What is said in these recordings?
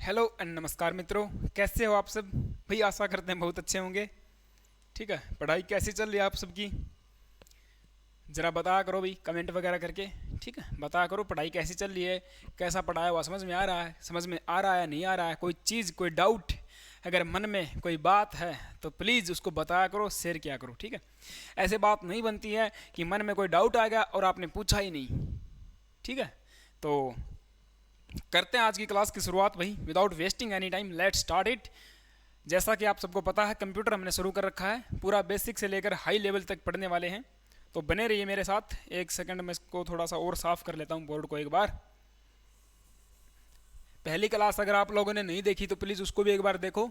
Hello and नमस्कार मित्रों। कैसे हो आप सब? भाई आशा करते हैं बहुत अच्छे होंगे। ठीक है, पढ़ाई कैसी चल रही है आप सबकी? ज़रा बताया करो भाई, कमेंट वगैरह करके। ठीक है, बताया करो पढ़ाई कैसी चल रही है, कैसा पढ़ाया हुआ समझ में आ रहा है, समझ में आ रहा है नहीं आ रहा है, कोई चीज़ कोई डाउट अगर मन में कोई बात है तो प्लीज़ उसको बताया करो, शेयर किया करो। ठीक है, ऐसे बात नहीं बनती है कि मन में कोई डाउट आ गया और आपने पूछा ही नहीं। ठीक है, तो करते हैं आज की क्लास की शुरुआत भाई, without wasting any time. Let's start it. जैसा कि आप सबको पता है, कंप्यूटर हमने शुरू कर रखा है, पूरा बेसिक से लेकर हाई लेवल तक पढ़ने वाले हैं। तो बने रहिए मेरे साथ। एक सेकंड में इसको थोड़ा सा और साफ कर लेता हूँ, बोर्ड को एक बार। पहली क्लास अगर आप लोगों ने नहीं देखी तो प्लीज़ उसको भी एक बार देखो।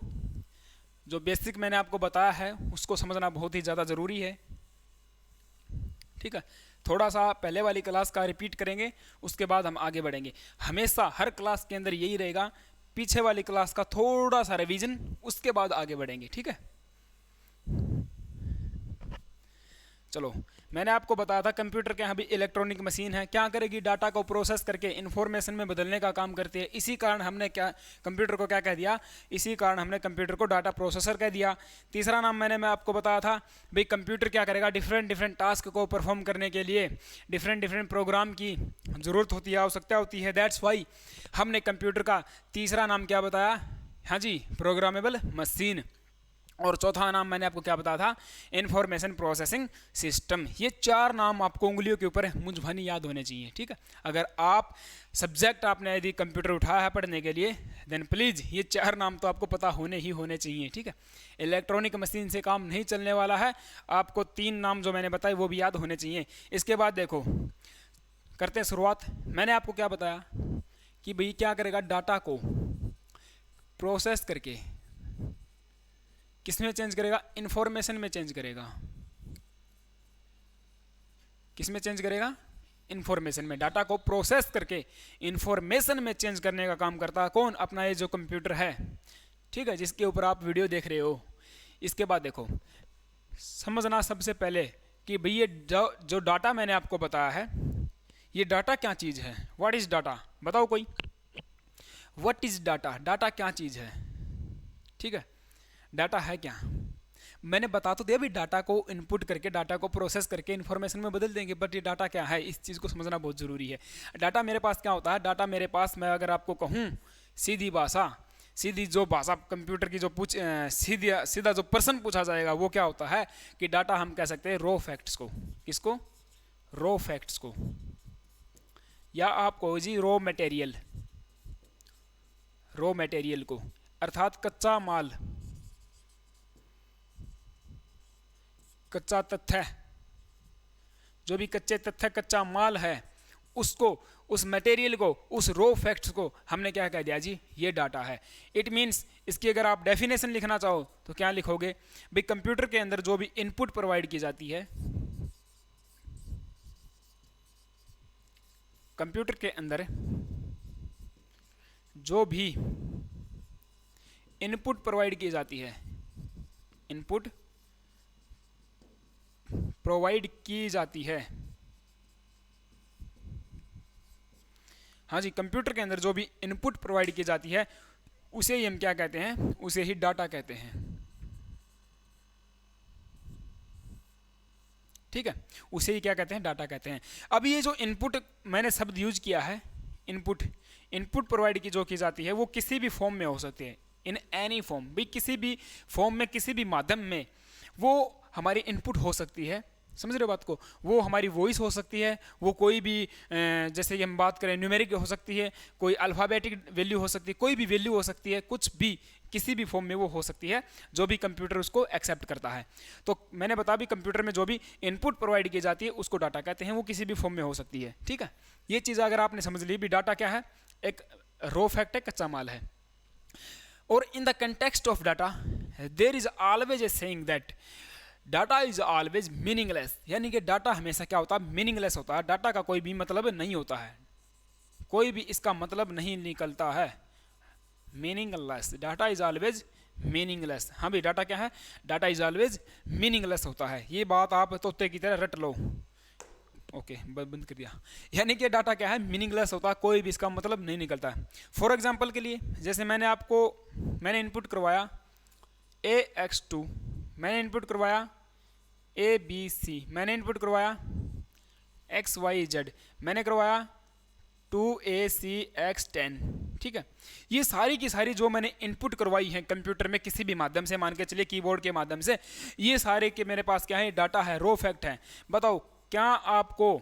जो बेसिक मैंने आपको बताया है उसको समझना बहुत ही ज़्यादा ज़रूरी है। ठीक है, थोड़ा सा पहले वाली क्लास का रिपीट करेंगे, उसके बाद हम आगे बढ़ेंगे। हमेशा हर क्लास के अंदर यही रहेगा, पीछे वाली क्लास का थोड़ा सा रिवीजन, उसके बाद आगे बढ़ेंगे। ठीक है, चलो। मैंने आपको बताया था कंप्यूटर के यहाँ भी इलेक्ट्रॉनिक मशीन है, क्या करेगी, डाटा को प्रोसेस करके इंफॉर्मेशन में बदलने का काम करती है। इसी कारण हमने क्या कंप्यूटर को क्या कह दिया, इसी कारण हमने कंप्यूटर को डाटा प्रोसेसर कह दिया। तीसरा नाम मैं आपको बताया था भाई, कंप्यूटर क्या करेगा, डिफरेंट डिफरेंट टास्क को परफॉर्म करने के लिए डिफरेंट डिफरेंट प्रोग्राम की ज़रूरत होती है, आवश्यकता होती है। दैट्स वाई हमने कंप्यूटर का तीसरा नाम क्या बताया, हाँ जी, प्रोग्रामेबल मशीन। और चौथा नाम मैंने आपको क्या बताया था, इंफॉर्मेशन प्रोसेसिंग सिस्टम। ये चार नाम आपको उंगलियों के ऊपर मुंझभनी याद होने चाहिए। ठीक है, अगर आप सब्जेक्ट आपने यदि कंप्यूटर उठाया है पढ़ने के लिए, देन प्लीज़ ये चार नाम तो आपको पता होने ही होने चाहिए। ठीक है, इलेक्ट्रॉनिक मशीन से काम नहीं चलने वाला है, आपको तीन नाम जो मैंने बताए वो भी याद होने चाहिए। इसके बाद देखो, करते हैं शुरुआत। मैंने आपको क्या बताया कि भाई क्या करेगा, डाटा को प्रोसेस करके किस में चेंज करेगा, इंफॉर्मेशन में चेंज करेगा। किस में चेंज करेगा, इंफॉर्मेशन में। डाटा को प्रोसेस करके इंफॉर्मेशन में चेंज करने का काम करता है कौन, अपना ये जो कंप्यूटर है। ठीक है, जिसके ऊपर आप वीडियो देख रहे हो। इसके बाद देखो, समझना सबसे पहले कि भाई ये जो डाटा मैंने आपको बताया है, ये डाटा क्या चीज़ है। व्हाट इज डाटा, बताओ कोई, व्हाट इज डाटा, डाटा क्या चीज़ है। ठीक है, डाटा है क्या, मैंने बता तो दिया भी, डाटा को इनपुट करके डाटा को प्रोसेस करके इन्फॉर्मेशन में बदल देंगे, बट ये डाटा क्या है, इस चीज़ को समझना बहुत ज़रूरी है। डाटा मेरे पास क्या होता है, डाटा मेरे पास, मैं अगर आपको कहूँ सीधी भाषा, सीधी जो भाषा कंप्यूटर की जो सीधा जो प्रश्न पूछा जाएगा वो क्या होता है कि डाटा हम कह सकते हैं रॉ फैक्ट्स को। किसको, रॉ फैक्ट्स को, या आप कहो जी रॉ मटेरियल, रॉ मटेरियल को, अर्थात कच्चा माल, कच्चा तथ्य, जो भी कच्चे तथ्य कच्चा माल है, उसको, उस मटेरियल को, उस रो फैक्ट्स को हमने क्या कह दिया जी, ये डाटा है। इट मीन्स, इसकी अगर आप डेफिनेशन लिखना चाहो तो क्या लिखोगे भाई, कंप्यूटर के अंदर जो भी इनपुट प्रोवाइड की जाती है, कंप्यूटर के अंदर जो भी इनपुट प्रोवाइड की जाती है, इनपुट प्रोवाइड की जाती है, हाँ जी, कंप्यूटर के अंदर जो भी इनपुट प्रोवाइड की जाती है उसे ही हम क्या कहते हैं, उसे ही डाटा कहते हैं। ठीक है, उसे ही क्या कहते हैं, डाटा कहते हैं। अब ये जो इनपुट मैंने शब्द यूज किया है, इनपुट, इनपुट प्रोवाइड की जो की जाती है वो किसी भी फॉर्म में हो सकती है, इन एनी फॉर्म, भाई किसी भी फॉर्म में, किसी भी माध्यम में वो हमारी इनपुट हो सकती है। समझ रहे हो बात को, वो हमारी वॉइस हो सकती है, वो कोई भी जैसे कि हम बात करें न्यूमेरिक हो सकती है, कोई अल्फ़ाबेटिक वैल्यू हो सकती है, कोई भी वैल्यू हो सकती है, कुछ भी किसी भी फॉर्म में वो हो सकती है, जो भी कंप्यूटर उसको एक्सेप्ट करता है। तो मैंने बताया भी, कंप्यूटर में जो भी इनपुट प्रोवाइड की जाती है उसको डाटा कहते हैं, वो किसी भी फॉर्म में हो सकती है। ठीक है, ये चीज़ अगर आपने समझ ली भी, डाटा क्या है, एक रॉ फैक्ट है, कच्चा माल है। और in the context of data there is always a saying that data is always meaningless, यानी कि डाटा हमेशा क्या होता है, मीनिंगलेस होता है। डाटा का कोई भी मतलब नहीं होता है, कोई भी इसका मतलब नहीं निकलता है, meaningless. Data is always meaningless. हाँ भाई, डाटा क्या है, डाटा इज ऑलवेज मीनिंगलेस होता है। ये बात आप तोते की तरह रट लो। ओके बंद कर दिया। यानी कि डाटा क्या है, मीनिंगलेस होता है, कोई भी इसका मतलब नहीं निकलता है। फॉर एग्जांपल के लिए जैसे मैंने इनपुट करवाया AX2, मैंने इनपुट करवाया ABC, मैंने इनपुट करवाया XYZ, मैंने करवाया 2ACX10, ठीक है। ये सारी की सारी जो मैंने इनपुट करवाई है कंप्यूटर में किसी भी माध्यम से, मान के चलिए कीबोर्ड के माध्यम से, ये सारे के मेरे पास क्या है, डाटा है, रो फैक्ट है। बताओ क्या आपको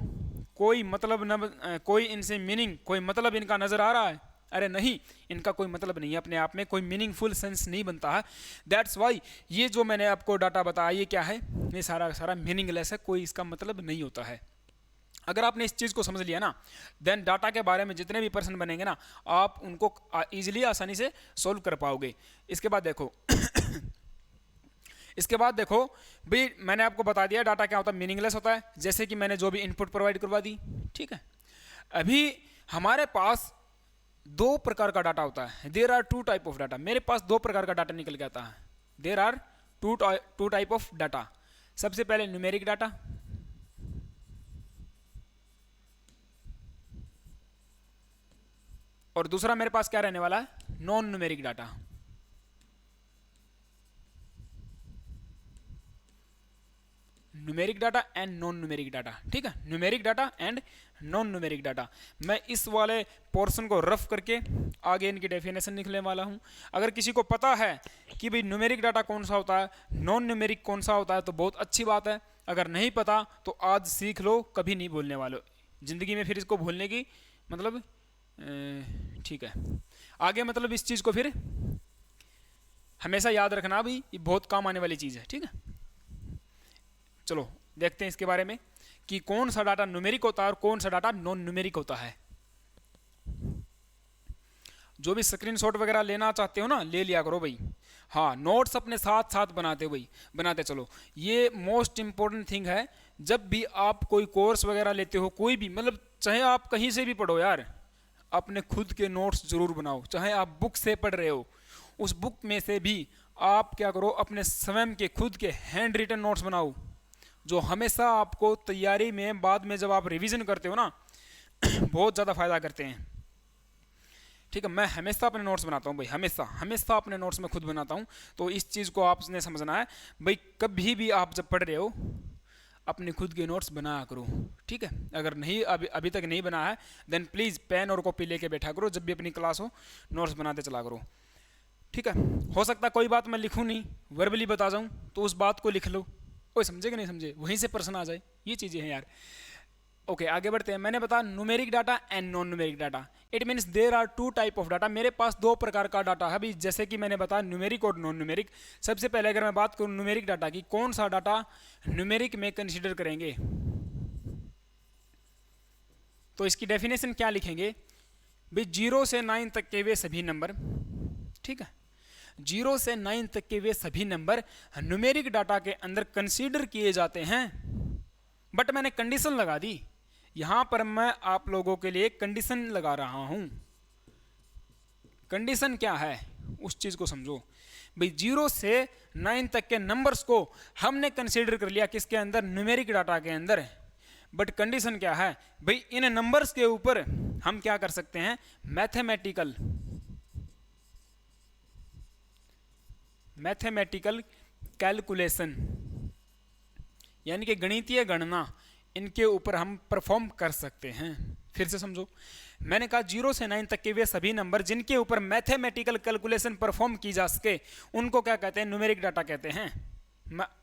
कोई मतलब न, कोई इनसे मीनिंग, कोई मतलब इनका नज़र आ रहा है? अरे नहीं, इनका कोई मतलब नहीं है, अपने आप में कोई मीनिंगफुल सेंस नहीं बनता है। दैट्स वाई ये जो मैंने आपको डाटा बताया ये क्या है, ये सारा सारा मीनिंगलेस है, कोई इसका मतलब नहीं होता है। अगर आपने इस चीज़ को समझ लिया ना, देन डाटा के बारे में जितने भी प्रश्न बनेंगे ना, आप उनको ईजिली आसानी से सोल्व कर पाओगे। इसके बाद देखो इसके बाद देखो भाई, मैंने आपको बता दिया डाटा क्या होता है, मीनिंगलेस होता है, जैसे कि मैंने जो भी इनपुट प्रोवाइड करवा दी, ठीक है। अभी हमारे पास दो प्रकार का डाटा होता है, there are two type of data. मेरे पास दो प्रकार का डाटा निकल के आता है, there are two type of data. सबसे पहले न्यूमेरिक डाटा, और दूसरा मेरे पास क्या रहने वाला है, non numeric data. Numeric data and non numeric data, ठीक है, numeric data and non numeric data. मैं इस वाले पोर्शन को रफ करके आगे इनकी डेफिनेशन लिखने वाला हूं। अगर किसी को पता है कि भाई न्यूमेरिक डाटा कौन सा होता है, नॉन न्यूमेरिक कौन सा होता है, तो बहुत अच्छी बात है। अगर नहीं पता तो आज सीख लो, कभी नहीं भूलने वाले जिंदगी में, फिर इसको भूलने की मतलब ठीक है, आगे मतलब इस चीज़ को फिर हमेशा याद रखना भी, ये बहुत काम आने वाली चीज़ है, ठीक है। चलो देखते हैं इसके बारे में कि कौन सा डाटा न्यूमेरिक होता है और कौन सा डाटा नॉन न्यूमेरिक होता है। जो भी स्क्रीनशॉट वगैरह लेना चाहते हो ना, ले लिया करो भाई। हाँ, नोट्स अपने साथ साथ बनाते हो भाई, बनाते चलो, ये मोस्ट इंपॉर्टेंट थिंग है। जब भी आप कोई कोर्स वगैरह लेते हो, कोई भी मतलब चाहे आप कहीं से भी पढ़ो यार, अपने खुद के नोट्स जरूर बनाओ। चाहे आप बुक से पढ़ रहे हो, उस बुक में से भी आप क्या करो, अपने स्वयं के खुद के हैंड रिटन नोट्स बनाओ, जो हमेशा आपको तैयारी में बाद में जब आप रिवीजन करते हो ना बहुत ज़्यादा फायदा करते हैं, ठीक है। मैं हमेशा अपने नोट्स बनाता हूँ भाई, हमेशा हमेशा अपने नोट्स में खुद बनाता हूँ। तो इस चीज़ को आपने समझना है भाई, कभी भी आप जब पढ़ रहे हो अपने खुद के नोट्स बनाया करो, ठीक है। अगर नहीं अभी तक नहीं बना है, देन प्लीज़ पेन और कॉपी लेके बैठा करो, जब भी अपनी क्लास हो नोट्स बनाते चला करो, ठीक है। हो सकता है कोई बात मैं लिखूँ नहीं, वर्बली बता जाऊँ, तो उस बात को लिख लो, कोई समझे कि नहीं समझे, वहीं से प्रश्न आ जाए, ये चीज़ें हैं यार। ओके आगे बढ़ते हैं। मैंने बताया numeric data and non numeric data, it means there are two type of data. मेरे पास दो प्रकार का डाटा है अभी, जैसे कि मैंने बताया न्यूमेरिक और नॉन न्यूमेरिक। सबसे पहले अगर मैं बात करूँ न्यूमेरिक डाटा की, कौन सा डाटा न्यूमेरिक में कंसीडर करेंगे, तो इसकी डेफिनेशन क्या लिखेंगे भाई, 0 से 9 तक के वे सभी नंबर, ठीक है, 0 से 9 तक के वे सभी नंबर न्यूमेरिक डाटा के अंदर कंसीडर किए जाते हैं। बट मैंने कंडीशन लगा दी, यहां पर मैं आप लोगों के लिए कंडीशन लगा रहा हूं। कंडीशन क्या है उस चीज को समझो भाई, 0 से 9 तक के नंबर्स को हमने कंसीडर कर लिया किसके अंदर, न्यूमेरिक डाटा के अंदर। बट कंडीशन क्या है भाई, इन नंबर्स के ऊपर हम क्या कर सकते हैं, मैथमेटिकल कैलकुलेशन, यानी कि गणितीय गणना, इनके ऊपर हम परफॉर्म कर सकते हैं। फिर से समझो, मैंने कहा 0 से 9 तक के वे सभी नंबर जिनके ऊपर मैथमेटिकल कैलकुलेशन परफॉर्म की जा सके, उनको क्या कहते हैं, न्यूमेरिक डाटा कहते हैं।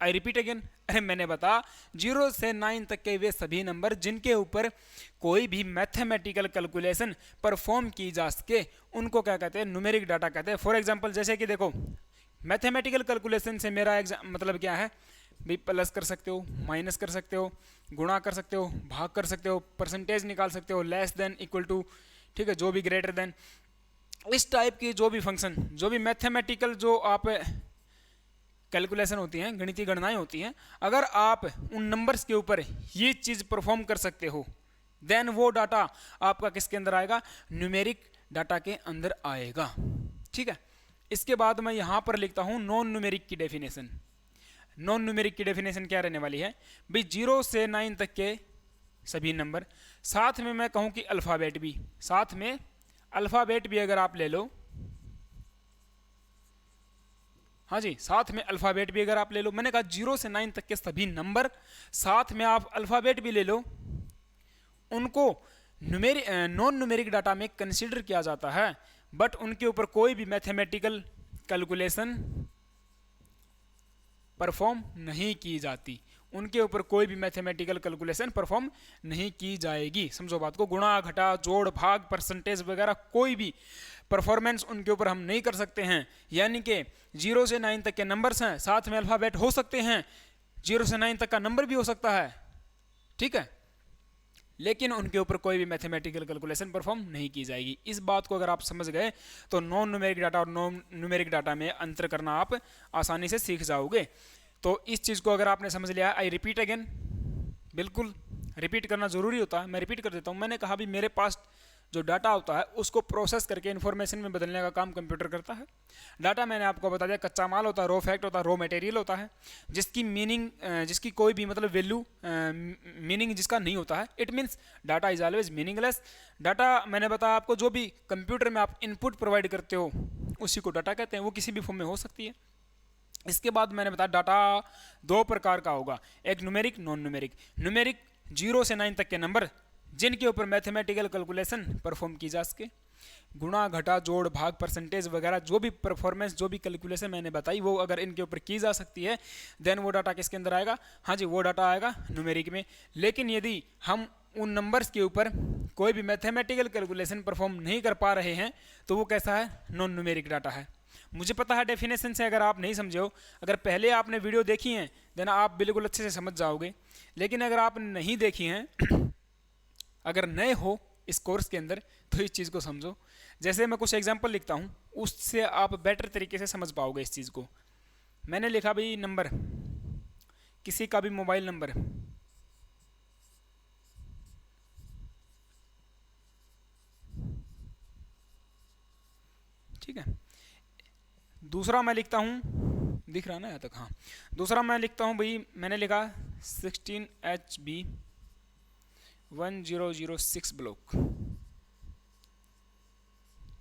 आई रिपीट अगेन, अरे मैंने बताया 0 से 9 तक के वे सभी नंबर जिनके ऊपर कोई भी मैथमेटिकल कैलकुलेशन परफॉर्म की जा सके, उनको क्या कहते हैं, न्यूमेरिक डाटा कहते हैं। फॉर एग्जाम्पल जैसे कि देखो, मैथमेटिकल कैलकुलेशन से मेरा मतलब क्या है भी, प्लस कर सकते हो, माइनस कर सकते हो, गुणा कर सकते हो, भाग कर सकते हो, परसेंटेज निकाल सकते हो, लेस देन, इक्वल टू, ठीक है, जो भी ग्रेटर देन, इस टाइप की जो भी फंक्शन, जो भी मैथमेटिकल जो आप कैलकुलेशन होती हैं, गणितीय गणनाएं होती हैं, अगर आप उन नंबर्स के ऊपर ये चीज़ परफॉर्म कर सकते हो, देन वो डाटा आपका किसके अंदर आएगा, न्यूमेरिक डाटा के अंदर आएगा, ठीक है। इसके बाद मैं यहाँ पर लिखता हूँ नॉन न्यूमेरिक की डेफिनेशन। नॉन न्यूमेरिक की डेफिनेशन क्या रहने वाली है भाई, 0 से 9 तक के सभी नंबर, साथ में मैं कहूँ कि अल्फ़ाबेट भी, साथ में अल्फ़ाबेट भी अगर आप ले लो, हाँ जी, साथ में अल्फ़ाबेट भी अगर आप ले लो, मैंने कहा 0 से 9 तक के सभी नंबर, साथ में आप अल्फ़ाबेट भी ले लो, उनको नॉन न्यूमेरिक डाटा में कंसीडर किया जाता है, बट उनके ऊपर कोई भी मैथमेटिकल कैलकुलेशन परफॉर्म नहीं की जाती, उनके ऊपर कोई भी मैथमेटिकल कैलकुलेशन परफॉर्म नहीं की जाएगी। समझो बात को, गुणा घटा जोड़ भाग परसेंटेज वगैरह कोई भी परफॉर्मेंस उनके ऊपर हम नहीं कर सकते हैं। यानी कि 0 से 9 तक के नंबर्स हैं, साथ में अल्फ़ाबेट हो सकते हैं, 0 से 9 तक का नंबर भी हो सकता है, ठीक है, लेकिन उनके ऊपर कोई भी मैथमेटिकल कैलकुलेशन परफॉर्म नहीं की जाएगी। इस बात को अगर आप समझ गए तो नॉन न्यूमेरिक डाटा और नॉन न्यूमेरिक डाटा में अंतर करना आप आसानी से सीख जाओगे। तो इस चीज़ को अगर आपने समझ लिया, आई रिपीट अगेन, बिल्कुल रिपीट करना ज़रूरी होता है, मैं रिपीट कर देता हूँ। मैंने कहा भी मेरे पास जो डाटा होता है उसको प्रोसेस करके इन्फॉर्मेशन में बदलने का काम कंप्यूटर करता है। डाटा मैंने आपको बता दिया, कच्चा माल होता है, रॉ फैक्ट होता है, रॉ मटेरियल होता है, जिसकी मीनिंग, जिसकी कोई भी मतलब वैल्यू, मीनिंग जिसका नहीं होता है। It means data is always meaningless. Data मैंने बताया आपको, जो भी कंप्यूटर में आप इनपुट प्रोवाइड करते हो उसी को डाटा कहते हैं, वो किसी भी फॉर्म में हो सकती है। इसके बाद मैंने बताया डाटा 2 प्रकार का होगा, एक न्यूमेरिक, नॉन न्यूमेरिक। न्यूमेरिक 0 से 9 तक के नंबर जिनके ऊपर मैथमेटिकल कैलकुलेशन परफॉर्म की जा सके, गुणा घटा जोड़ भाग परसेंटेज वगैरह जो भी परफॉर्मेंस, जो भी कैलकुलेशन मैंने बताई, वो अगर इनके ऊपर की जा सकती है देन वो डाटा किसके अंदर आएगा, हाँ जी, वो डाटा आएगा न्यूमेरिक में। लेकिन यदि हम उन नंबर्स के ऊपर कोई भी मैथमेटिकल कैलकुलेशन परफॉर्म नहीं कर पा रहे हैं तो वो कैसा है, नॉन न्यूमेरिक डाटा है। मुझे पता है डेफिनेशन से अगर आप नहीं समझे हो, अगर पहले आपने वीडियो देखी है देन आप बिल्कुल अच्छे से समझ जाओगे, लेकिन अगर आप नहीं देखी हैं अगर नए हो इस कोर्स के अंदर तो इस चीज़ को समझो। जैसे मैं कुछ एग्जांपल लिखता हूँ उससे आप बेटर तरीके से समझ पाओगे इस चीज़ को। मैंने लिखा भाई नंबर, किसी का भी मोबाइल नंबर, ठीक है। दूसरा मैं लिखता हूँ, दिख रहा ना यहाँ तक, हाँ। दूसरा मैं लिखता हूँ भाई, मैंने लिखा 16HB 1006 ब्लॉक,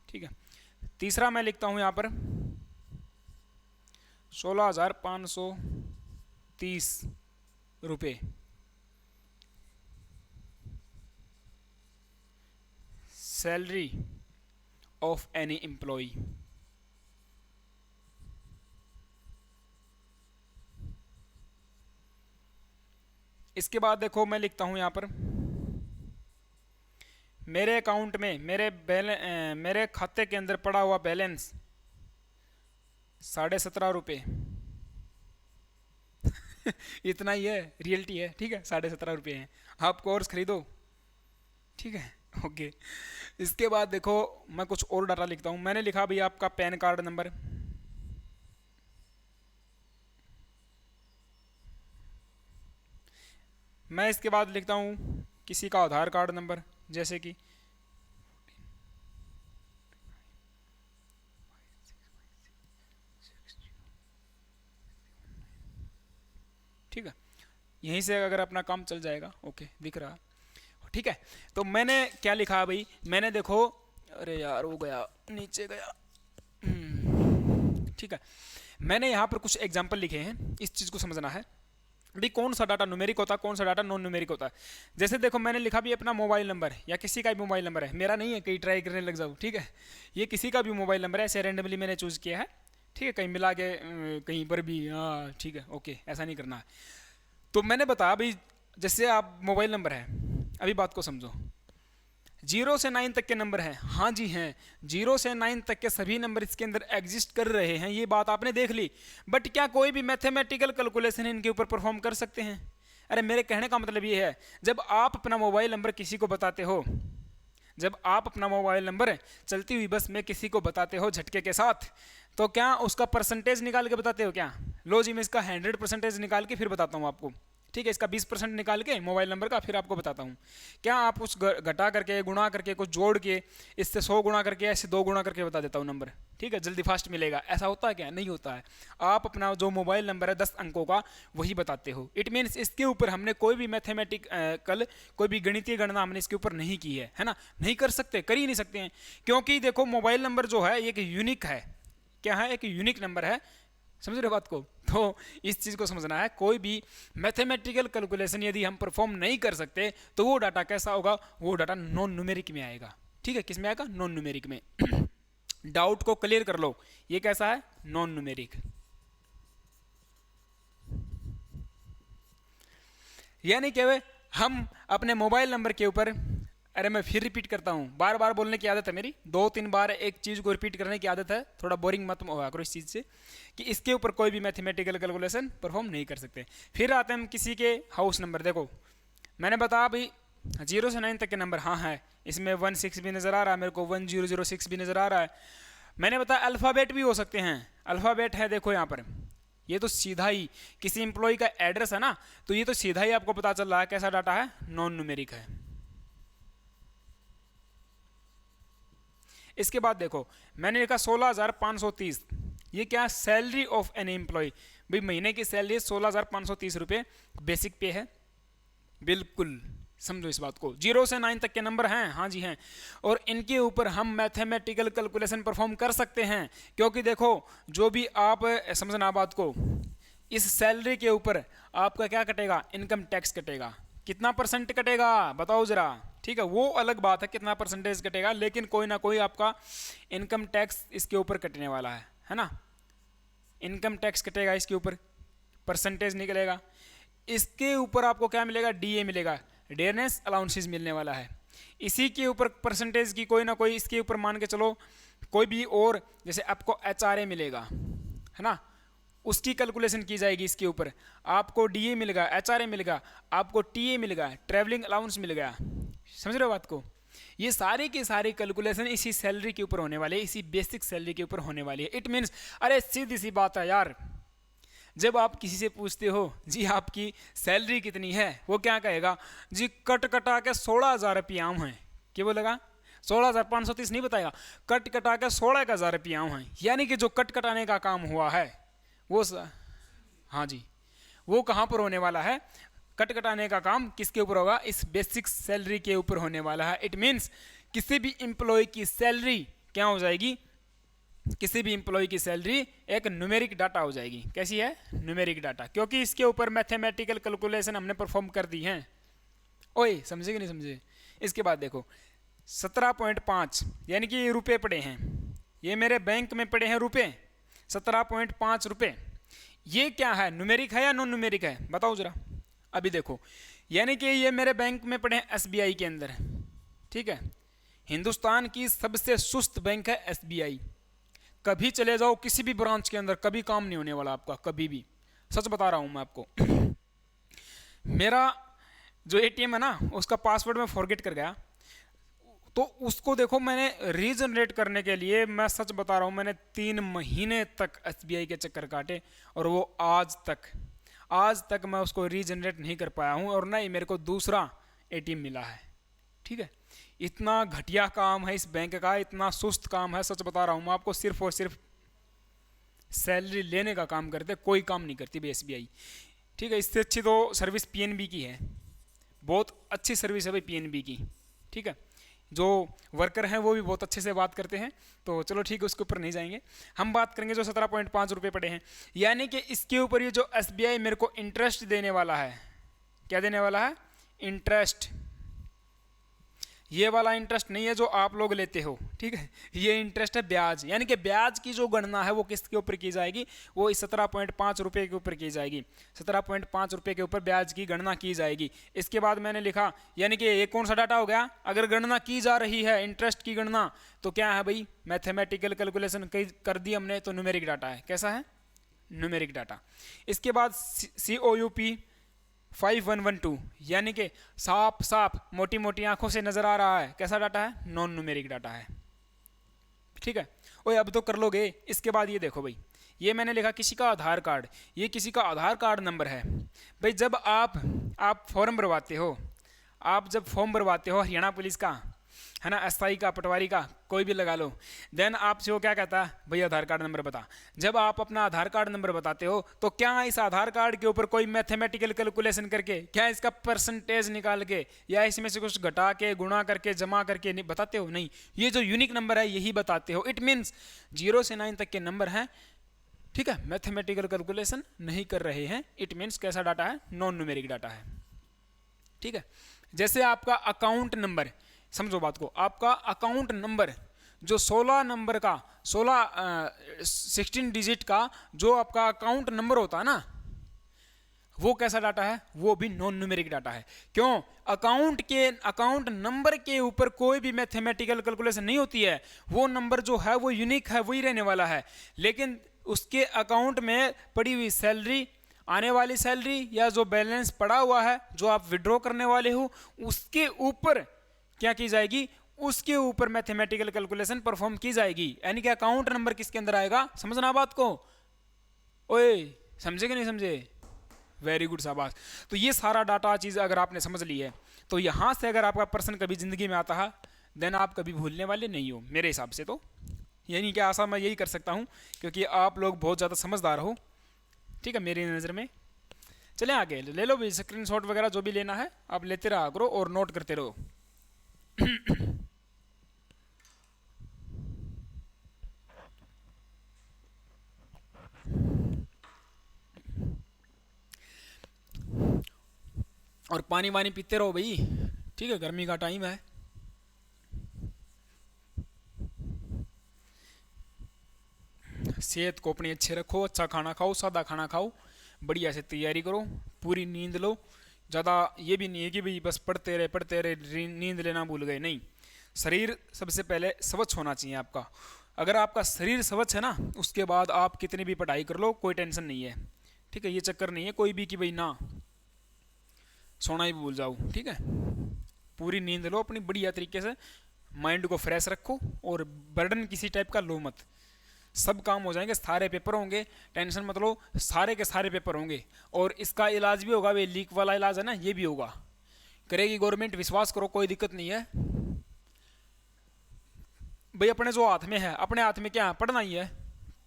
ठीक है। तीसरा मैं लिखता हूँ यहाँ पर 16,530 रुपये, सैलरी ऑफ एनी एम्प्लॉई। इसके बाद देखो मैं लिखता हूँ यहाँ पर मेरे अकाउंट में, मेरे खाते के अंदर पड़ा हुआ बैलेंस 17.5 रुपये इतना ही है, रियलिटी है, ठीक है, 17.5 रुपये हैं। आप कोर्स खरीदो, ठीक है, ओके। इसके बाद देखो मैं कुछ और डाटा लिखता हूँ। मैंने लिखा भाई आपका पैन कार्ड नंबर, मैं इसके बाद लिखता हूँ किसी का आधार कार्ड नंबर, जैसे कि ठीक है, यहीं से अगर अपना काम चल जाएगा, ओके, दिख रहा, ठीक है। तो मैंने क्या लिखा भाई, मैंने देखो, अरे यार वो गया, नीचे गया, ठीक है। मैंने यहाँ पर कुछ एग्जाम्पल लिखे हैं, इस चीज़ को समझना है भाई कौन सा डाटा न्यूमेरिक होता है, कौन सा डाटा नॉन न्यूमेरिक होता है। जैसे देखो मैंने लिखा भी अपना मोबाइल नंबर या किसी का भी मोबाइल नंबर है, मेरा नहीं है कहीं ट्राई करने लग जाऊँ, ठीक है, ये किसी का भी मोबाइल नंबर है, ऐसे रैंडमली मैंने चूज़ किया है, ठीक है, कहीं मिला के कहीं पर भी, हाँ ठीक है, ओके, ऐसा नहीं करना है। तो मैंने बताया भाई जैसे आप मोबाइल नंबर है, अभी बात को समझो, 0 से 9 तक के नंबर हैं, हाँ जी हैं, 0 से 9 तक के सभी नंबर इसके अंदर एग्जिस्ट कर रहे हैं, ये बात आपने देख ली। बट क्या कोई भी मैथमेटिकल कैलकुलेशन इनके ऊपर परफॉर्म कर सकते हैं? अरे मेरे कहने का मतलब ये है, जब आप अपना मोबाइल नंबर किसी को बताते हो, जब आप अपना मोबाइल नंबर चलती हुई बस में किसी को बताते हो झटके के साथ, तो क्या उसका परसेंटेज निकाल के बताते हो क्या? लो जी मैं इसका 100% निकाल के फिर बताता हूँ आपको, ठीक है, इसका 20% निकाल के मोबाइल नंबर का फिर आपको बताता हूँ। क्या आप उस घटा करके, गुणा करके, कुछ जोड़ के, इससे 100 गुणा करके, ऐसे 2 गुणा करके बता देता हूँ नंबर, ठीक है, जल्दी फास्ट मिलेगा। ऐसा होता है क्या? नहीं होता है। आप अपना जो मोबाइल नंबर है 10 अंकों का वही बताते हो। इट मीन्स इसके ऊपर हमने कोई भी मैथमेटिकल, कोई भी गणितीय गणना हमने इसके ऊपर नहीं की है ना, नहीं कर सकते, कर ही नहीं सकते हैं, क्योंकि देखो मोबाइल नंबर जो है एक यूनिक है। क्या है? एक यूनिक नंबर है। समझ रहे हो बात को? तो इस चीज़ को समझना है। कोई भी मैथमेटिकल कैलकुलेशन यदि हम परफॉर्म नहीं कर सकते तो वो डाटा कैसा होगा? वो डाटा नॉन न्यूमेरिक में आएगा। ठीक है, किस में आएगा? नॉन न्यूमेरिक में। डाउट को क्लियर कर लो, ये कैसा है? Non numeric. यानी कि हम अपने मोबाइल नंबर के ऊपर, अरे मैं फिर रिपीट करता हूँ, बार बार बोलने की आदत है मेरी, 2-3 बार एक चीज़ को रिपीट करने की आदत है, थोड़ा बोरिंग मत होगा करो इस चीज़ से, कि इसके ऊपर कोई भी मैथमेटिकल कैलकुलेशन परफॉर्म नहीं कर सकते। फिर आते हैं हम किसी के हाउस नंबर। देखो मैंने बताया भाई 0 से 9 तक के नंबर हाँ है, इसमें 16 भी नज़र आ रहा है मेरे को, 1006 भी नज़र आ रहा है। मैंने बताया अल्फ़ाबेट भी हो सकते हैं, अल्फ़ाबेट है देखो यहाँ पर, ये तो सीधा ही किसी एम्प्लॉय का एड्रेस है ना, तो ये तो सीधा ही आपको पता चल रहा है कैसा डाटा है? नॉन न्यूमेरिक है। इसके बाद देखो मैंने लिखा 16,530, ये क्या? Salary of an employee. भाई महीने की सैलरी 16,530 रुपये बेसिक पे है, बिल्कुल समझो इस बात को। 0 से 9 तक के नंबर हैं, हाँ जी हैं, और इनके ऊपर हम मैथमेटिकल कैलकुलेशन परफॉर्म कर सकते हैं, क्योंकि देखो जो भी आप समझना बात को, इस सैलरी के ऊपर आपका क्या कटेगा? इनकम टैक्स कटेगा। कितना परसेंट कटेगा बताओ जरा? ठीक है, वो अलग बात है कितना परसेंटेज कटेगा, लेकिन कोई ना कोई आपका इनकम टैक्स इसके ऊपर कटने वाला है ना। इनकम टैक्स कटेगा, इसके ऊपर परसेंटेज निकलेगा, इसके ऊपर आपको क्या मिलेगा? डीए मिलेगा, डेयरनेस अलाउंसेस मिलने वाला है। इसी के ऊपर परसेंटेज की कोई ना कोई, इसके ऊपर मान के चलो कोई भी और, जैसे आपको एचआरए मिलेगा है ना, उसकी कैलकुलेशन की जाएगी इसके ऊपर। आपको डीए मिलेगा, एचआरए मिलेगा, आपको टीए मिलेगा, ट्रैवलिंग अलाउंस मिल गया। समझ रहे हो बात को? ये सारी की सारी कैलकुलेशन इसी सैलरी के ऊपर होने वाली है, इसी बेसिक सैलरी के ऊपर होने वाली है। इट मीन्स, अरे सीधी सी बात है यार, जब आप किसी से पूछते हो जी आपकी सैलरी कितनी है, वो क्या कहेगा? जी कट कटा के 16,000 रुपये आम है। क्या बोलेगा? 16,530 नहीं बताएगा, कट कटा के 16,000 रुपये आम है। यानी कि जो कट कटाने का काम हुआ है वो हाँ जी, वो कहाँ पर होने वाला है? कट कटाने का काम किसके ऊपर होगा? इस बेसिक सैलरी के ऊपर होने वाला है। इट मीन्स किसी भी एम्प्लॉय की सैलरी क्या हो जाएगी? किसी भी एम्प्लॉय की सैलरी एक न्यूमेरिक डाटा हो जाएगी। कैसी है? न्यूमेरिक डाटा, क्योंकि इसके ऊपर मैथमेटिकल कैलकुलेशन हमने परफॉर्म कर दी है। ओए समझे कि नहीं समझे? इसके बाद देखो 17.5, यानी कि ये रुपये पड़े हैं, ये मेरे बैंक में पड़े हैं रुपये 17.5 रुपये। ये क्या है? न्यूमेरिक है या नॉन न्यूमेरिक है? बताओ जरा। अभी देखो, यानी कि ये मेरे बैंक में पड़े हैं एसबीआई के अंदर, ठीक है, हिंदुस्तान की सबसे सुस्त बैंक है एसबीआई। कभी चले जाओ किसी भी ब्रांच के अंदर, कभी काम नहीं होने वाला आपका, कभी भी, सच बता रहा हूं मैं आपको। मेरा जो एटीएम है ना, उसका पासवर्ड मैं फॉरगेट कर गया, तो उसको देखो मैंने रीजनरेट करने के लिए, मैं सच बता रहा हूँ, मैंने 3 महीने तक एसबीआई के चक्कर काटे, और वो आज तक मैं उसको रीजनरेट नहीं कर पाया हूँ, और ना ही मेरे को दूसरा एटीएम मिला है। ठीक है, इतना घटिया काम है इस बैंक का, इतना सुस्त काम है, सच बता रहा हूँ मैं आपको। सिर्फ और सिर्फ सैलरी लेने का काम करते, कोई काम नहीं करती भाई एसबीआई। ठीक है, इससे अच्छी तो सर्विस पीएनबी की है, बहुत अच्छी सर्विस है भाई पीएनबी की। ठीक है, जो वर्कर हैं वो भी बहुत अच्छे से बात करते हैं, तो चलो ठीक है, उसके ऊपर नहीं जाएंगे। हम बात करेंगे जो 17.5 रुपये पड़े हैं, यानी कि इसके ऊपर ये जो एसबीआई मेरे को इंटरेस्ट देने वाला है, क्या देने वाला है? इंटरेस्ट। ये वाला इंटरेस्ट नहीं है जो आप लोग लेते हो, ठीक है, ये इंटरेस्ट है ब्याज। यानी कि ब्याज की जो गणना है वो किसके ऊपर की जाएगी? वो इस 17.5 रुपये के ऊपर की जाएगी। 17.5 रुपये के ऊपर ब्याज की गणना की जाएगी। इसके बाद मैंने लिखा, यानी कि ये कौन सा डाटा हो गया? अगर गणना की जा रही है इंटरेस्ट की गणना, तो क्या है भाई? मैथमेटिकल कैलकुलेशन कर दी हमने, तो न्यूमेरिक डाटा है। कैसा है? Numeric data. इसके बाद COUP 5112, यानी कि साफ मोटी मोटी आंखों से नजर आ रहा है, कैसा डाटा है? नॉन न्यूमेरिक डाटा है। ठीक है, ओए अब तो कर लोगे। इसके बाद ये देखो भाई, ये मैंने लिखा किसी का आधार कार्ड, ये किसी का आधार कार्ड नंबर है। भाई जब आप फॉर्म भरवाते हो, आप जब फॉर्म भरवाते हो हरियाणा पुलिस का, है ना, एसआई का, पटवारी का, कोई भी लगा लो, देन आपसे वो क्या कहता है, भाई आधार कार्ड नंबर बता। जब आप अपना आधार कार्ड नंबर बताते हो तो क्या इस आधार कार्ड के ऊपर कोई मैथमेटिकल कैलकुलेशन करके, क्या इसका परसेंटेज निकाल के या इसमें से कुछ घटा के, गुणा करके, जमा करके नहीं बताते हो? नहीं, ये जो यूनिक नंबर है यही बताते हो। इट मीन्स 0 से 9 तक के नंबर हैं, ठीक है, मैथमेटिकल कैलकुलेशन नहीं कर रहे हैं। इट मीन्स कैसा डाटा है, नॉन न्यूमेरिक डाटा है, ठीक है। जैसे आपका अकाउंट नंबर, समझो बात को, आपका अकाउंट नंबर जो 16 नंबर का, 16 डिजिट का जो आपका अकाउंट नंबर होता है ना, वो कैसा डाटा है, वो भी नॉन न्यूमेरिक डाटा है। क्यों? अकाउंट नंबर के ऊपर कोई भी मैथमेटिकल कैलकुलेशन नहीं होती है। वो नंबर जो है वो यूनिक है, वही रहने वाला है। लेकिन उसके अकाउंट में पड़ी हुई सैलरी, आने वाली सैलरी या जो बैलेंस पड़ा हुआ है जो आप विड्रॉ करने वाले हो, उसके ऊपर क्या की जाएगी, उसके ऊपर मैथमेटिकल कैलकुलेशन परफॉर्म की जाएगी। यानी कि अकाउंट नंबर किसके अंदर आएगा, समझना बात को। ओए समझे कि नहीं समझे? वेरी गुड, शाबाश। तो ये सारा डाटा चीज़ अगर आपने समझ ली है तो यहाँ से अगर आपका पर्सन कभी ज़िंदगी में आता है देन आप कभी भूलने वाले नहीं हो मेरे हिसाब से। तो यानी कि आशा मैं यही कर सकता हूँ क्योंकि आप लोग बहुत ज़्यादा समझदार हो, ठीक है, मेरी नज़र में। चलें आगे, ले लो भाई स्क्रीनशॉट वगैरह जो भी लेना है आप लेते रहा करो और नोट करते रहो। और पानी वानी पीते रहो भाई, ठीक है, गर्मी का टाइम है। सेहत को अपनी अच्छे रखो, अच्छा खाना खाओ, सादा खाना खाओ, बढ़िया से तैयारी करो, पूरी नींद लो। ज़्यादा ये भी नहीं है कि भाई बस पढ़ते रहे नींद लेना भूल गए, नहीं। शरीर सबसे पहले स्वच्छ होना चाहिए आपका। अगर आपका शरीर स्वच्छ है ना, उसके बाद आप कितनी भी पढ़ाई कर लो कोई टेंशन नहीं है, ठीक है। ये चक्कर नहीं है कोई भी कि भाई ना सोना ही भूल जाओ, ठीक है। पूरी नींद लो अपनी बढ़िया तरीके से, माइंड को फ्रेश रखो और बर्डन किसी टाइप का लो मत। सब काम हो जाएंगे, सारे पेपर होंगे, टेंशन मत लो, सारे के सारे पेपर होंगे। और इसका इलाज भी होगा, वे लीक वाला इलाज है ना, ये भी होगा, करेगी गवर्नमेंट, विश्वास करो, कोई दिक्कत नहीं है भाई। अपने जो हाथ में है, अपने हाथ में क्या है, पढ़ना ही है।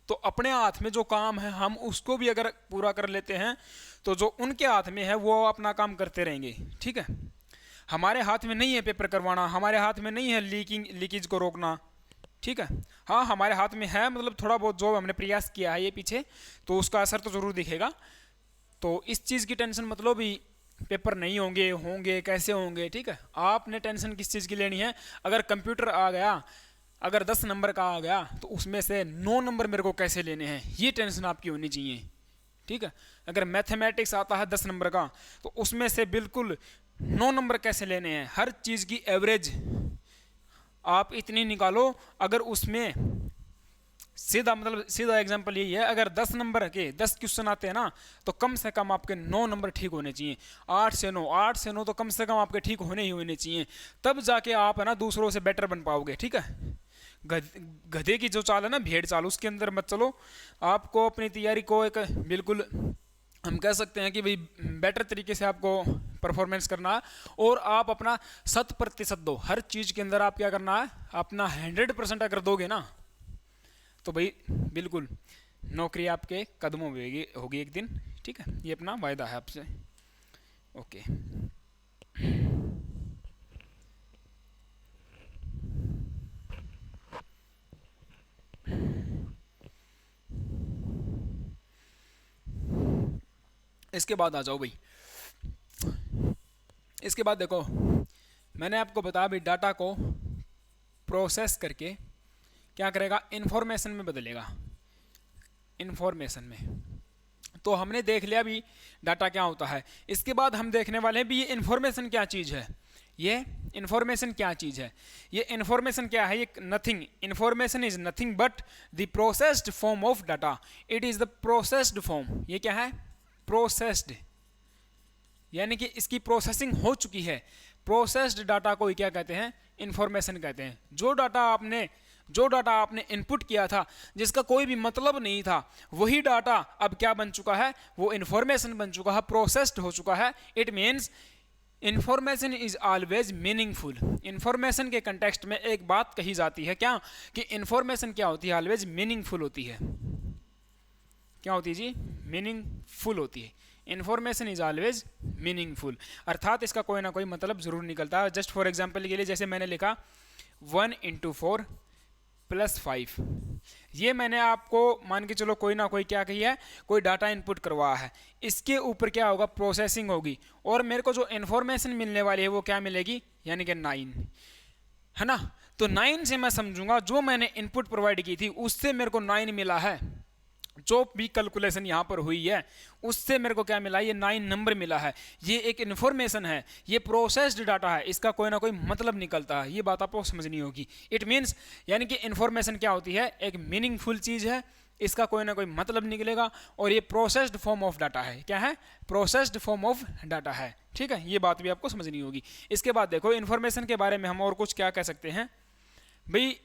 तो अपने हाथ में जो काम है हम उसको भी अगर पूरा कर लेते हैं तो जो उनके हाथ में है वो अपना काम करते रहेंगे, ठीक है। हमारे हाथ में नहीं है पेपर करवाना, हमारे हाथ में नहीं है लीकेज को रोकना, ठीक है। हाँ हमारे हाथ में है, मतलब थोड़ा बहुत जो हमने प्रयास किया है ये पीछे, तो उसका असर तो ज़रूर दिखेगा। तो इस चीज़ की टेंशन मतलब भी पेपर नहीं होंगे कैसे होंगे, ठीक है। आपने टेंशन किस चीज़ की लेनी है, अगर कंप्यूटर आ गया, अगर 10 नंबर का आ गया तो उसमें से 9 नंबर मेरे को कैसे लेने हैं, ये टेंशन आपकी होनी चाहिए, ठीक है। अगर मैथमेटिक्स आता है 10 नंबर का तो उसमें से बिल्कुल 9 नंबर कैसे लेने हैं, हर चीज़ की एवरेज आप इतनी निकालो। अगर उसमें सीधा एग्जांपल यही है, अगर 10 नंबर के 10 क्वेश्चन आते हैं ना तो कम से कम आपके 9 नंबर ठीक होने चाहिए। 8 से 9 तो कम से कम आपके ठीक होने ही होने चाहिए, तब जाके आप है ना दूसरों से बेटर बन पाओगे, ठीक है। गधे की जो चाल है ना, भेड़ चाल, उसके अंदर मत चलो। आपको अपनी तैयारी को एक बिल्कुल हम कह सकते हैं कि भाई बेटर तरीके से आपको परफॉर्मेंस करना है और आप अपना 100% दो। हर चीज़ के अंदर आप क्या करना है, अपना 100% अगर दोगे ना तो भाई बिल्कुल नौकरी आपके कदमों में होगी एक दिन, ठीक है। ये अपना वायदा है आपसे, ओके। इसके बाद आ जाओ भाई, इसके बाद देखो मैंने आपको बताया भाई डाटा को प्रोसेस करके क्या करेगा, इन्फॉर्मेशन में बदलेगा, इन्फॉर्मेशन में। तो हमने देख लिया भी डाटा क्या होता है। इसके बाद हम देखने वाले हैं भी ये इन्फॉर्मेशन क्या चीज़ है। ये इन्फॉर्मेशन क्या चीज़ है, ये इन्फॉर्मेशन क्या है, ये nothing, information is nothing but the processed form of data. It is the processed form. ये क्या है, प्रोसेस्ड, यानी कि इसकी प्रोसेसिंग हो चुकी है। प्रोसेस्ड डाटा को क्या कहते हैं, इन्फॉर्मेशन कहते हैं। जो डाटा आपने जो डाटा आपने इनपुट किया था जिसका कोई भी मतलब नहीं था, वही डाटा अब क्या बन चुका है, वो इंफॉर्मेशन बन चुका है, प्रोसेस्ड हो चुका है। It means information is always meaningful. Information के कंटेक्स्ट में एक बात कही जाती है क्या, कि इंफॉर्मेशन क्या होती है, ऑलवेज मीनिंगफुल होती है। क्या होती है जी, मीनिंगफुल होती है। इंफॉर्मेशन इज ऑलवेज मीनिंगफुल, अर्थात इसका कोई ना कोई मतलब जरूर निकलता है। जस्ट फॉर एग्जाम्पल के लिए जैसे मैंने लिखा 1 × 4 + 5, ये मैंने आपको मान के चलो कोई ना कोई क्या कही है, कोई डाटा इनपुट करवा है, इसके ऊपर क्या होगा, प्रोसेसिंग होगी, और मेरे को जो इन्फॉर्मेशन मिलने वाली है वो क्या मिलेगी, यानी कि 9, है ना। तो 9 से मैं समझूंगा जो मैंने इनपुट प्रोवाइड की थी उससे मेरे को 9 मिला है, जो भी कैलकुलेशन यहाँ पर हुई है उससे मेरे को क्या मिला, ये 9 नंबर मिला है। ये एक इन्फॉर्मेशन है, ये प्रोसेस्ड डाटा है, इसका कोई ना कोई मतलब निकलता है। ये बात आपको समझनी होगी। इट मीन्स यानी कि इन्फॉर्मेशन क्या होती है, एक मीनिंगफुल चीज़ है, इसका कोई ना कोई मतलब निकलेगा, और ये प्रोसेस्ड फॉर्म ऑफ डाटा है। क्या है, प्रोसेस्ड फॉर्म ऑफ डाटा है। ठीक है, ये बात भी आपको समझनी होगी। इसके बाद देखो इन्फॉर्मेशन के बारे में हम और कुछ क्या कह सकते हैं भाई,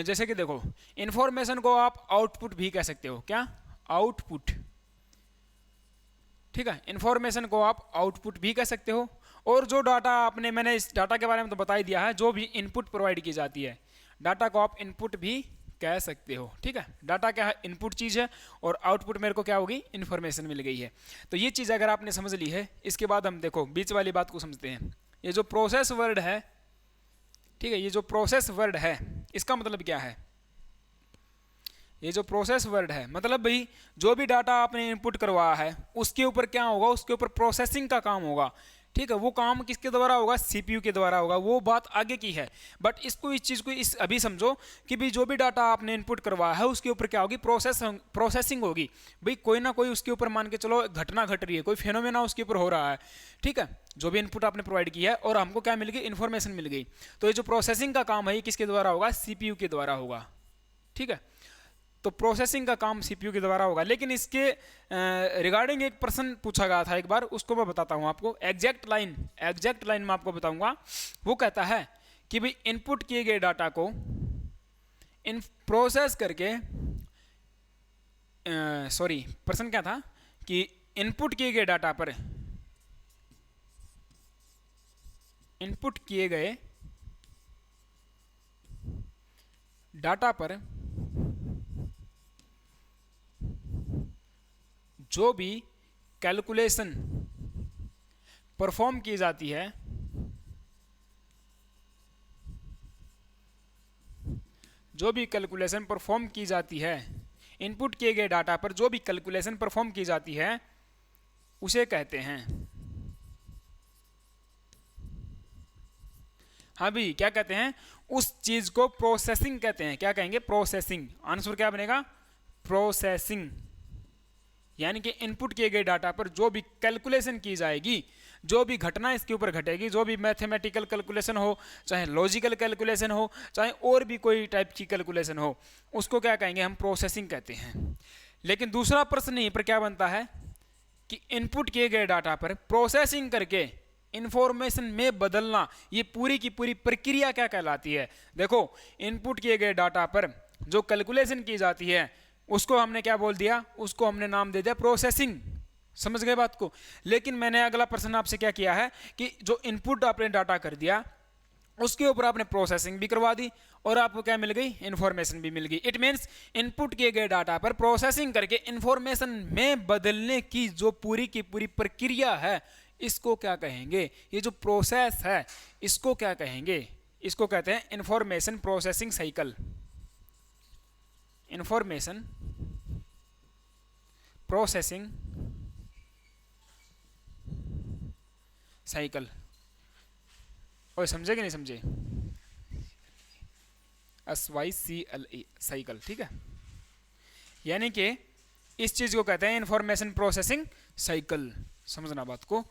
जैसे कि देखो इंफॉर्मेशन को आप आउटपुट भी कह सकते हो। क्या, आउटपुट। ठीक है, इंफॉर्मेशन को आप आउटपुट भी कह सकते हो। और जो डाटा आपने, मैंने इस डाटा के बारे में तो बता ही दिया है, जो भी इनपुट प्रोवाइड की जाती है डाटा को आप इनपुट भी कह सकते हो। ठीक है, डाटा क्या है, इनपुट चीज़ है, और आउटपुट मेरे को क्या होगी, इन्फॉर्मेशन मिल गई है। तो ये चीज़ अगर आपने समझ ली है, इसके बाद हम देखो बीच वाली बात को समझते हैं। ये जो प्रोसेस वर्ड है, ठीक है, ये जो प्रोसेस वर्ड है इसका मतलब क्या है, ये जो प्रोसेस वर्ड है मतलब भाई जो भी डाटा आपने इनपुट करवाया है उसके ऊपर क्या होगा, उसके ऊपर प्रोसेसिंग का काम होगा। ठीक है, वो काम किसके द्वारा होगा, सीपीयू के द्वारा होगा, वो बात आगे की है। बट इसको, इस चीज़ को इस अभी समझो कि भाई जो भी डाटा आपने इनपुट करवाया है उसके ऊपर क्या होगी, प्रोसेसिंग होगी। भाई कोई ना कोई उसके ऊपर मान के चलो घटना घट रही है, कोई फेनोमेना उसके ऊपर हो रहा है। ठीक है, जो भी इनपुट आपने प्रोवाइड किया है और हमको क्या मिल गई, इन्फॉर्मेशन मिल गई। तो ये जो प्रोसेसिंग का काम है ये किसके द्वारा होगा, सीपीयू के द्वारा होगा। ठीक है, तो प्रोसेसिंग का काम सीपीयू के द्वारा होगा। लेकिन इसके रिगार्डिंग एक प्रश्न पूछा गया था एक बार, उसको मैं बताता हूँ आपको। एग्जैक्ट लाइन मैं आपको बताऊंगा। वो कहता है कि भाई इनपुट किए गए डाटा को प्रोसेस करके, सॉरी प्रश्न क्या था कि इनपुट किए गए डाटा पर, इनपुट किए गए डाटा पर जो भी कैलकुलेशन परफॉर्म की जाती है, जो भी कैलकुलेशन परफॉर्म की जाती है, इनपुट किए गए डाटा पर जो भी कैलकुलेशन परफॉर्म की जाती है उसे कहते हैं, हाँ भी क्या कहते हैं, उस चीज को प्रोसेसिंग कहते हैं। क्या कहेंगे, प्रोसेसिंग। आंसर क्या बनेगा, प्रोसेसिंग। यानी कि इनपुट किए गए डाटा पर जो भी कैलकुलेशन की जाएगी, जो भी घटना इसके ऊपर घटेगी, जो भी मैथमेटिकल कैलकुलेशन हो, चाहे लॉजिकल कैलकुलेशन हो, चाहे और भी कोई टाइप की कैलकुलेशन हो, उसको क्या कहेंगे, हम प्रोसेसिंग कहते हैं। लेकिन दूसरा प्रश्न यहीं पर क्या बनता है कि इनपुट किए गए डाटा पर प्रोसेसिंग करके इंफॉर्मेशन में बदलना, ये पूरी की पूरी प्रक्रिया क्या कहलाती है। देखो इनपुट किए गए डाटा पर जो कैलकुलेशन की जाती है उसको हमने क्या बोल दिया, उसको हमने नाम दे दिया प्रोसेसिंग। समझ गए बात को। लेकिन मैंने अगला प्रश्न आपसे क्या किया है कि जो इनपुट आपने डाटा कर दिया उसके ऊपर आपने प्रोसेसिंग भी करवा दी और आपको क्या मिल गई, इंफॉर्मेशन भी मिल गई। इट मीन्स इनपुट किए गए डाटा पर प्रोसेसिंग करके इंफॉर्मेशन में बदलने की जो पूरी की पूरी प्रक्रिया है इसको क्या कहेंगे, ये जो प्रोसेस है इसको क्या कहेंगे, इसको कहते हैं information processing cycle. Information processing cycle. और समझे कि नहीं समझे, SYCLE साइकिल। ठीक है, यानी कि इस चीज को कहते हैं इंफॉर्मेशन प्रोसेसिंग साइकिल। समझना बात को।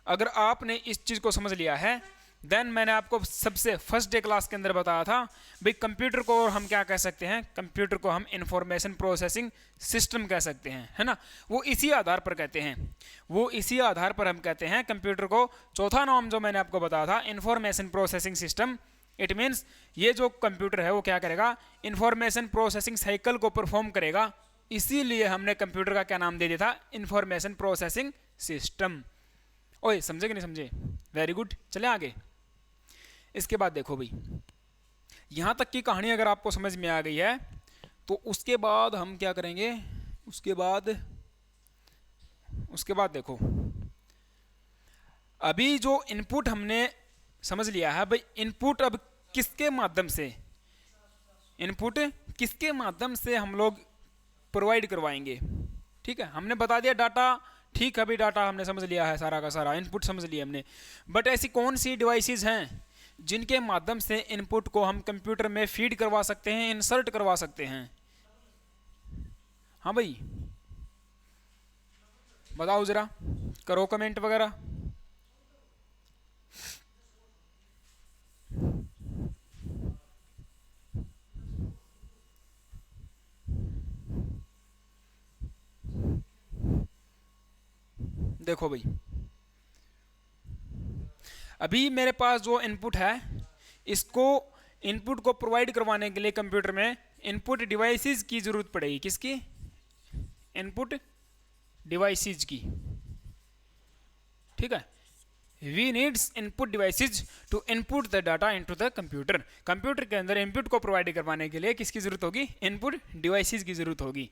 अगर आपने इस चीज को समझ लिया है देन मैंने आपको सबसे फर्स्ट डे क्लास के अंदर बताया था भाई कंप्यूटर को हम क्या कह सकते हैं, कंप्यूटर को हम इंफॉर्मेशन प्रोसेसिंग सिस्टम कह सकते हैं, है ना। वो इसी आधार पर कहते हैं, वो इसी आधार पर हम कहते हैं कंप्यूटर को। चौथा नाम जो मैंने आपको बताया था information processing system, it means ये जो कंप्यूटर है वो क्या करेगा, इंफॉर्मेशन प्रोसेसिंग साइकिल को परफॉर्म करेगा, इसीलिए हमने कंप्यूटर का क्या नाम दे दिया था, इंफॉर्मेशन प्रोसेसिंग सिस्टम। ओए समझे कि नहीं समझे, वेरी गुड। चले आगे। इसके बाद देखो भाई, यहाँ तक की कहानी अगर आपको समझ में आ गई है तो उसके बाद हम क्या करेंगे, उसके बाद देखो, अभी जो इनपुट हमने समझ लिया है भाई, इनपुट अब किसके माध्यम से, इनपुट किसके माध्यम से हम लोग प्रोवाइड करवाएंगे। ठीक है, हमने बता दिया डाटा, ठीक है भाई, डाटा हमने समझ लिया है, सारा का सारा इनपुट समझ लिया हमने। बट ऐसी कौन सी डिवाइसेस हैं जिनके माध्यम से इनपुट को हम कंप्यूटर में फीड करवा सकते हैं, इंसर्ट करवा सकते हैं। हाँ भाई बताओ जरा, करो कमेंट वगैरह। देखो भाई, अभी मेरे पास जो इनपुट है, इसको इनपुट को प्रोवाइड करवाने के लिए कंप्यूटर में इनपुट डिवाइसेस की जरूरत पड़ेगी। किसकी, इनपुट डिवाइसेस की। ठीक है, we needs input devices to input the data into the computer. Computer के अंदर इनपुट को प्रोवाइड करवाने के लिए किसकी जरूरत होगी, इनपुट डिवाइसेज की जरूरत होगी।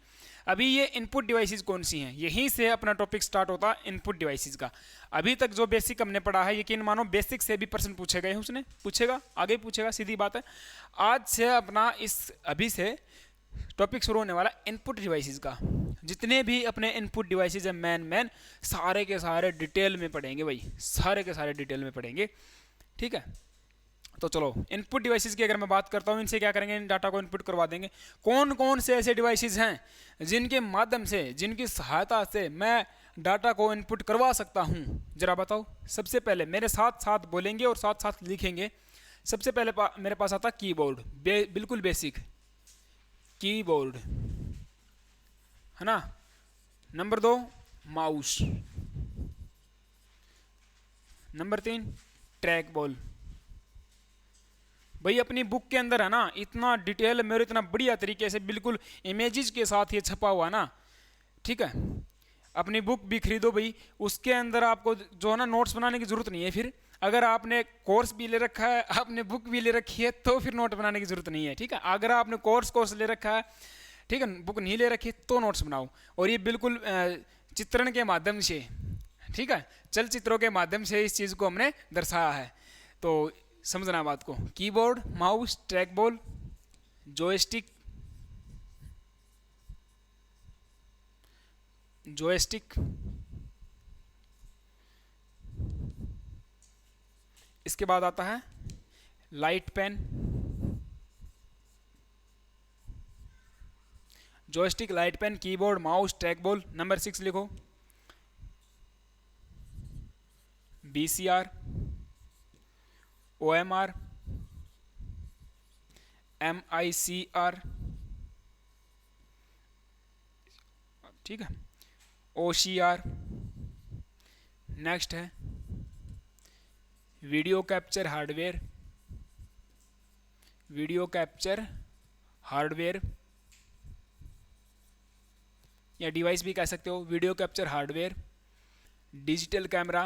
अभी ये इनपुट डिवाइसेज कौन सी हैं, यहीं से अपना टॉपिक स्टार्ट होता है इनपुट डिवाइसेज का। अभी तक जो बेसिक हमने पढ़ा है, यकीन मानो बेसिक से भी प्रश्न पूछे गए हैं, उसने पूछेगा, आगे पूछेगा, सीधी बात है। आज से अपना अभी से टॉपिक शुरू होने वाला इनपुट डिवाइसेस का। जितने भी अपने इनपुट डिवाइसेस हैं मैन सारे के सारे डिटेल में पढ़ेंगे भाई, सारे के सारे डिटेल में पढ़ेंगे। ठीक है, तो चलो इनपुट डिवाइसेस की अगर मैं बात करता हूँ, इनसे क्या करेंगे, इन डाटा को इनपुट करवा देंगे। कौन कौन से ऐसे डिवाइसेस हैं जिनके माध्यम से, जिनकी सहायता से मैं डाटा को इनपुट करवा सकता हूँ, जरा बताओ। सबसे पहले मेरे साथ साथ बोलेंगे और साथ साथ लिखेंगे। सबसे पहले मेरे पास आता कीबोर्ड, बिल्कुल बेसिक कीबोर्ड है ना। Number 2 mouse, number 3 track ball. भाई अपनी बुक के अंदर है ना, इतना डिटेल में और इतना बढ़िया तरीके से बिल्कुल इमेजेस के साथ ये छपा हुआ ना। ठीक है, अपनी बुक भी खरीदो भाई, उसके अंदर आपको जो है ना नोट्स बनाने की जरूरत नहीं है। फिर अगर आपने कोर्स भी ले रखा है, आपने बुक भी ले रखी है, तो फिर नोट बनाने की जरूरत नहीं है। ठीक है, अगर आपने कोर्स ले रखा है, ठीक है, बुक नहीं ले रखी, तो नोट्स बनाओ। और ये बिल्कुल चित्रण के माध्यम से, ठीक है, चलचित्रों के माध्यम से इस चीज़ को हमने दर्शाया है, तो समझना बात को। Keyboard, mouse, track ball, joystick, इसके बाद आता है light pen, joystick, light pen, keyboard, mouse, track ball. Number 6 लिखो, VCR, OMR, MICR, ठीक है, OCR। नेक्स्ट है video capture hardware, video capture hardware या डिवाइस भी कह सकते हो, video capture hardware. Digital camera,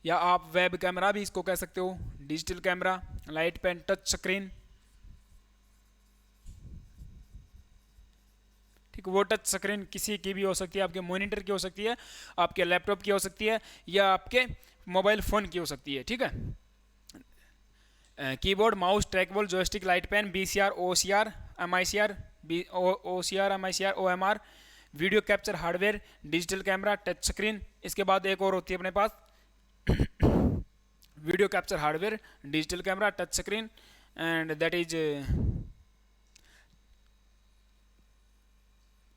या आप वेब कैमरा भी इसको कह सकते हो। Digital camera, light pen, touch screen, ठीक, वो टच स्क्रीन किसी की भी हो सकती है, आपके मॉनिटर की हो सकती है, आपके लैपटॉप की हो सकती है, या आपके मोबाइल फोन की हो सकती है। ठीक है, keyboard, mouse, trackball, joystick, light pen, VCR, OCR, MICR, OMR, video capture hardware, digital camera, touch screen. इसके बाद एक और होती है अपने पास video capture hardware, digital camera, touch screen, and that is,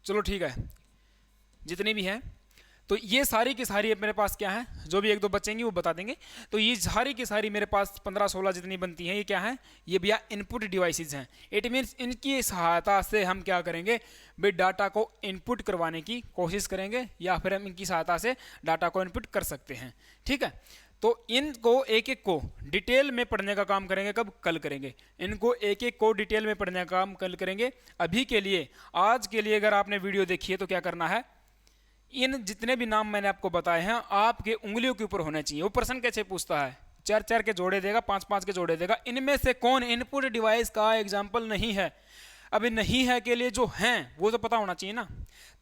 चलो ठीक है, जितनी भी हैं तो ये सारी की सारी मेरे पास क्या है, जो भी एक दो बचेंगी वो बता देंगे। तो ये सारी की सारी मेरे पास 15-16 जितनी बनती हैं, ये क्या है, ये भैया इनपुट डिवाइसेस हैं। इट मीन्स इनकी सहायता से हम क्या करेंगे भाई, डाटा को इनपुट करवाने की कोशिश करेंगे, या फिर हम इनकी सहायता से डाटा को इनपुट कर सकते हैं। ठीक है, तो इनको एक एक को डिटेल में पढ़ने का काम करेंगे, कब, कल करेंगे। इनको एक एक को डिटेल में पढ़ने का काम कल करेंगे। अभी के लिए, आज के लिए अगर आपने वीडियो देखी है तो क्या करना है, इन जितने भी नाम मैंने आपको बताए हैं आपके उंगलियों के ऊपर होने चाहिए। वो प्रश्न कैसे पूछता है, 4-4 के जोड़े देगा, 5-5 के जोड़े देगा, इनमें से कौन इनपुट डिवाइस का एग्जाम्पल नहीं है। अभी नहीं है के लिए जो हैं वो तो पता होना चाहिए ना,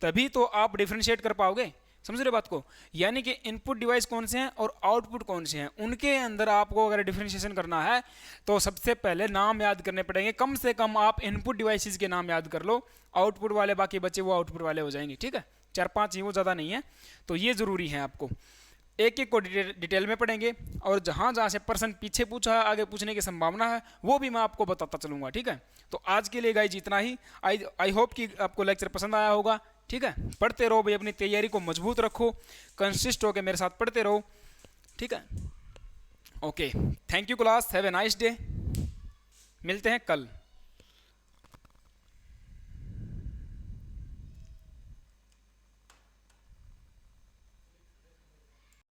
तभी तो आप डिफ्रेंशिएट कर पाओगे। समझ रहे बात को, यानी कि इनपुट डिवाइस कौन से हैं और आउटपुट कौन से हैं, उनके अंदर आपको अगर डिफ्रेंशिएशन करना है तो सबसे पहले नाम याद करने पड़ेंगे। कम से कम आप इनपुट डिवाइसेस के नाम याद कर लो, आउटपुट वाले बाकी बचे वो आउटपुट वाले हो जाएंगे। ठीक है, 4-5 ही, वो ज़्यादा नहीं है। तो ये ज़रूरी है, आपको एक एक को डिटेल में पढ़ेंगे, और जहाँ जहाँ से प्रश्न पीछे पूछा है, आगे पूछने की संभावना है, वो भी मैं आपको बताता चलूँगा। ठीक है, तो आज के लिए गाइज इतना ही। आई होप कि आपको लेक्चर पसंद आया होगा। ठीक है, पढ़ते रहो भाई, अपनी तैयारी को मजबूत रखो, कंसिस्ट होकर मेरे साथ पढ़ते रहो। ठीक है, okay, thank you class, have a nice day, मिलते हैं कल।